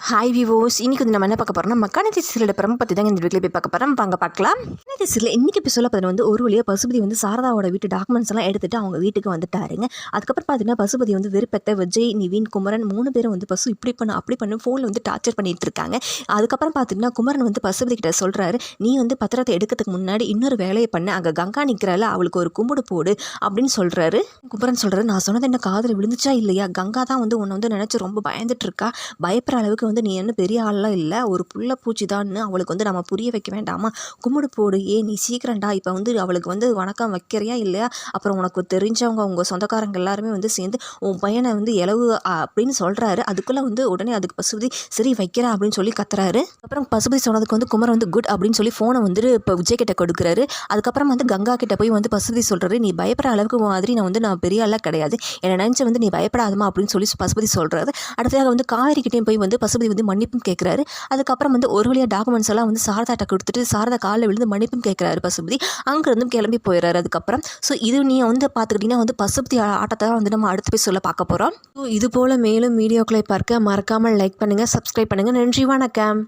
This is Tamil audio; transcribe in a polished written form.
ஹாய் விவோஸ், இன்றைக்கி வந்து நம்ம என்ன பார்க்க போகிறோம்னா மக்கானத்தி சீரியலோட பிரம பற்றி தாங்க இந்த வீட்டில் போய் பார்க்க போகிறோம். வாங்க பார்க்கலாம். மக்கானத்தி சீரியல் இன்றைக்கி எபிசோடில் பார்த்தீங்கன்னா ஒரு வழியாக பசுபதி வந்து சாரதாவோட வீட்டு டாக்குமெண்ட்ஸ் எல்லாம் எடுத்துகிட்டு அவங்க வீட்டுக்கு வந்துட்டாருங்க. அதுக்கப்புறம் பார்த்தீங்கன்னா பசுபதி வந்து வெறுப்பெத்த விஜய், நிவின், குமரன் 3 பேரும் வந்து பசு இப்படி பண்ணு அப்படி பண்ணு ஃபோனில் வந்து டார்ச்சர் பண்ணிட்டு இருக்காங்க. அதுக்கப்புறம் பார்த்தீங்கன்னா குமரன் வந்து பசுபதி கிட்ட சொல்கிறாரு, நீ வந்து பத்திரத்தை எடுக்கிறதுக்கு முன்னாடி இன்னொரு வேலையை பண்ண, அங்கே கங்கா நிற்கிறாள், அவளுக்கு ஒரு கும்பிடு போடு அப்படின்னு சொல்கிறாரு. குமரன் சொல்கிறாரு, நான் சொன்னது என்ன காதில் விழுந்துச்சா இல்லையா? கங்கா தான் வந்து உன்னை வந்து நினச்சி ரொம்ப பயந்துட்டு இருக்கா. பயப்படுற அளவுக்கு வந்து நீ என்ன பெரிய ஆள்லாம் இல்லை, ஒரு புள்ள பூச்சி தான்னு அவளுக்கு வந்து நம்ம புரிய வைக்க வேண்டாமா? கும்பிடு போடு, நீ சீக்கிரம்டா, இப்போ வந்து அவளுக்கு வந்து வணக்கம் வைக்கிறியா இல்லையா? அப்புறம் உனக்கு தெரிஞ்சவங்க உங்கள் சொந்தக்காரங்க எல்லாருமே வந்து சேர்ந்து உன் பையனை வந்து இலவு அப்படின்னு சொல்கிறாரு. அதுக்குள்ளே வந்து உடனே அதுக்கு பசுபதி சரி வைக்கிறா அப்படின்னு சொல்லி கத்துறாரு. அப்புறம் பசுபதி சொன்னதுக்கு வந்து குமரன் வந்து குட் அப்படின்னு சொல்லி ஃபோனை வந்து இப்போ விஜய் கிட்ட கொடுக்குறாரு. அதுக்கப்புறம் வந்து கங்கா கிட்ட போய் வந்து பசுபதி சொல்கிறாரு, நீ பயப்படுற அளவுக்கு மாதிரி நான் பெரிய ஆளாக கிடையாது, என்னை நினச்சி வந்து நீ பயப்படாதமா அப்படின்னு சொல்லி பசுபதி சொல்கிறாரு. அடுத்ததாக வந்து காவேரிக்கிட்டையும் போய் வந்து பசுபதி வந்து மன்னிப்பும் கேட்குறாரு. அதுக்கப்புறம் வந்து ஒரு வழியாக டாக்குமெண்ட்ஸ் எல்லாம் வந்து சாரதாட்ட கொடுத்துட்டு சாரதா காலில் விழுந்து மன்னிப்பும் கேட்குறாரு பசுபதி. அங்கேருந்து கிளம்பி போயிடுறாரு. அதுக்கப்புறம் ஸோ இது நீ வந்து பார்த்துக்கிட்டிங்கன்னா வந்து பசுபதி ஆட்டத்தை வந்து நம்ம அடுத்து போய் சொல்ல பார்க்க போகிறோம். ஸோ இது போல் மேலும் வீடியோக்களை பார்க்க மறக்காமல் லைக் பண்ணுங்கள், சப்ஸ்கிரைப் பண்ணுங்கள். நன்றி, வணக்கம்.